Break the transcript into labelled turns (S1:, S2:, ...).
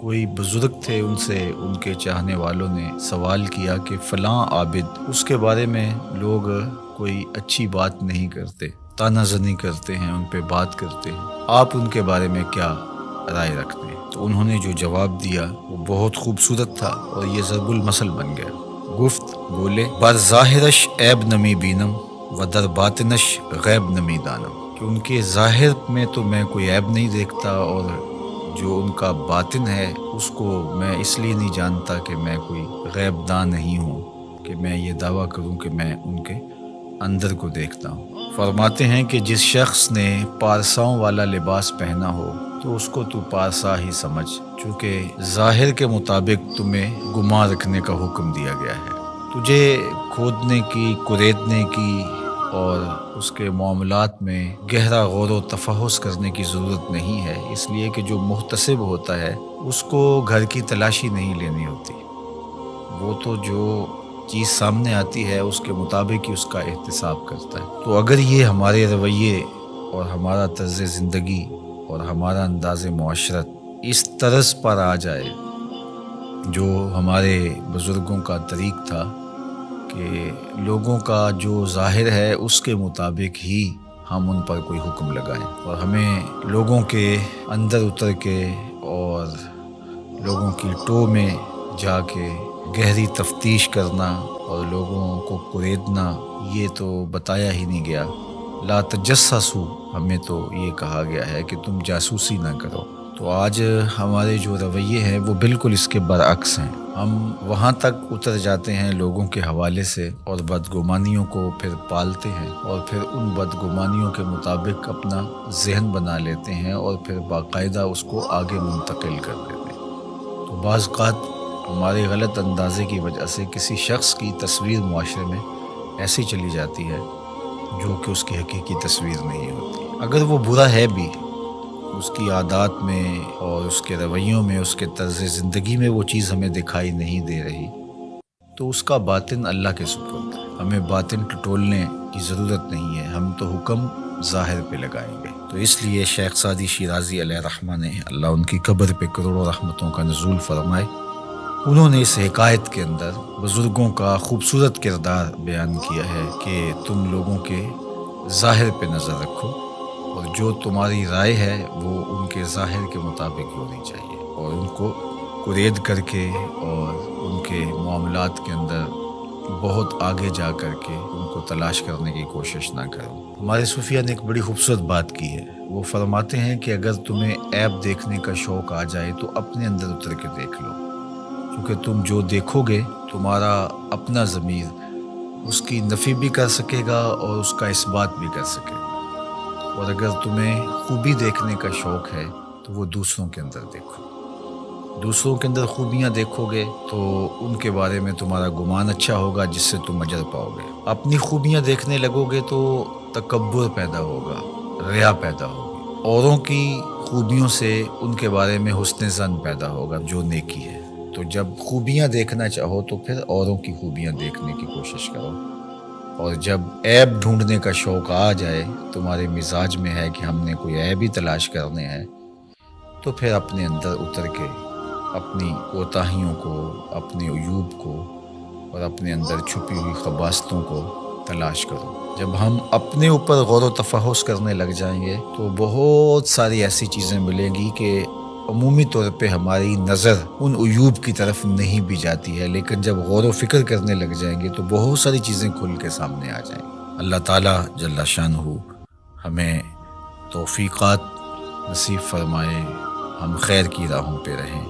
S1: کوئی بزرگ تھے، ان سے ان کے چاہنے والوں نے سوال کیا کہ فلاں عابد، اس کے بارے میں لوگ کوئی اچھی بات نہیں کرتے، طعنہ زنی کرتے ہیں، ان پہ بات کرتے ہیں، آپ ان کے بارے میں کیا رائے رکھتے ہیں؟ تو انہوں نے جو جواب دیا وہ بہت خوبصورت تھا اور یہ ضرب المثل بن گیا۔ گفت بولے بر ظاہرش عیب نمی بینم و در باطنش غیب نمی دانم، کہ ان کے ظاہر میں تو میں کوئی عیب نہیں دیکھتا، اور جو ان کا باطن ہے اس کو میں اس لیے نہیں جانتا کہ میں کوئی غیب داں نہیں ہوں کہ میں یہ دعویٰ کروں کہ میں ان کے اندر کو دیکھتا ہوں۔ فرماتے ہیں کہ جس شخص نے پارساؤں والا لباس پہنا ہو تو اس کو تو پارسا ہی سمجھ، چونکہ ظاہر کے مطابق تمہیں گمان رکھنے کا حکم دیا گیا ہے۔ تجھے کھودنے کی، کریدنے کی اور اس کے معاملات میں گہرا غور و تفحص کرنے کی ضرورت نہیں ہے، اس لیے کہ جو محتسب ہوتا ہے اس کو گھر کی تلاشی نہیں لینی ہوتی، وہ تو جو چیز سامنے آتی ہے اس کے مطابق ہی اس کا احتساب کرتا ہے۔ تو اگر یہ ہمارے رویے اور ہمارا طرز زندگی اور ہمارا انداز معاشرت اس طرز پر آ جائے جو ہمارے بزرگوں کا طریق تھا کہ لوگوں کا جو ظاہر ہے اس کے مطابق ہی ہم ان پر کوئی حکم لگائیں، اور ہمیں لوگوں کے اندر اتر کے اور لوگوں کی ٹو میں جا کے گہری تفتیش کرنا اور لوگوں کو کریدنا، یہ تو بتایا ہی نہیں گیا۔ لا تجسسوا، ہمیں تو یہ کہا گیا ہے کہ تم جاسوسی نہ کرو۔ تو آج ہمارے جو رویے ہیں وہ بالکل اس کے برعکس ہیں۔ ہم وہاں تک اتر جاتے ہیں لوگوں کے حوالے سے اور بدگمانیوں کو پھر پالتے ہیں، اور پھر ان بدگمانیوں کے مطابق اپنا ذہن بنا لیتے ہیں اور پھر باقاعدہ اس کو آگے منتقل کر دیتے ہیں۔ تو بعض اوقات ہمارے غلط اندازے کی وجہ سے کسی شخص کی تصویر معاشرے میں ایسی چلی جاتی ہے جو کہ اس کی حقیقی تصویر نہیں ہوتی۔ اگر وہ برا ہے بھی، اس کی عادات میں اور اس کے رویوں میں، اس کے طرز زندگی میں وہ چیز ہمیں دکھائی نہیں دے رہی، تو اس کا باطن اللہ کے سپرد ہے۔ ہمیں باطن ٹٹولنے کی ضرورت نہیں ہے، ہم تو حکم ظاہر پہ لگائیں گے۔ تو اس لیے شیخ سعدی شیرازی علیہ رحمہ نے، اللہ ان کی قبر پہ کروڑوں رحمتوں کا نزول فرمائے، انہوں نے اس حکایت کے اندر بزرگوں کا خوبصورت کردار بیان کیا ہے کہ تم لوگوں کے ظاہر پہ نظر رکھو، اور جو تمہاری رائے ہے وہ ان کے ظاہر کے مطابق ہونی چاہیے، اور ان کو کرید کر کے اور ان کے معاملات کے اندر بہت آگے جا کر کے ان کو تلاش کرنے کی کوشش نہ کرو۔ ہمارے صوفیہ نے ایک بڑی خوبصورت بات کی ہے، وہ فرماتے ہیں کہ اگر تمہیں عیب دیکھنے کا شوق آ جائے تو اپنے اندر اتر کے دیکھ لو، کیونکہ تم جو دیکھو گے تمہارا اپنا ضمیر اس کی نفی بھی کر سکے گا اور اس کا اثبات بھی کر سکے گا۔ اور اگر تمہیں خوبی دیکھنے کا شوق ہے تو وہ دوسروں کے اندر دیکھو، دوسروں کے اندر خوبیاں دیکھو گے تو ان کے بارے میں تمہارا گمان اچھا ہوگا، جس سے تم اجر پاؤ گے۔ اپنی خوبیاں دیکھنے لگو گے تو تکبر پیدا ہوگا، ریا پیدا ہوگی، اوروں کی خوبیوں سے ان کے بارے میں حسن ظن پیدا ہوگا جو نیکی ہے۔ تو جب خوبیاں دیکھنا چاہو تو پھر اوروں کی خوبیاں دیکھنے کی کوشش کرو، اور جب عیب ڈھونڈنے کا شوق آ جائے، تمہارے مزاج میں ہے کہ ہم نے کوئی عیب ہی تلاش کرنے ہیں، تو پھر اپنے اندر اتر کے اپنی کوتاہیوں کو، اپنے عیوب کو اور اپنے اندر چھپی ہوئی خباثتوں کو تلاش کرو۔ جب ہم اپنے اوپر غور و تفحص کرنے لگ جائیں گے تو بہت ساری ایسی چیزیں ملیں گی کہ عمومی طور پہ ہماری نظر ان عیوب کی طرف نہیں بھی جاتی ہے، لیکن جب غور و فکر کرنے لگ جائیں گے تو بہت ساری چیزیں کھل کے سامنے آ جائیں گی۔ اللہ تعالیٰ جل شانہ ہمیں توفیقات نصیب فرمائے، ہم خیر کی راہوں پہ رہیں۔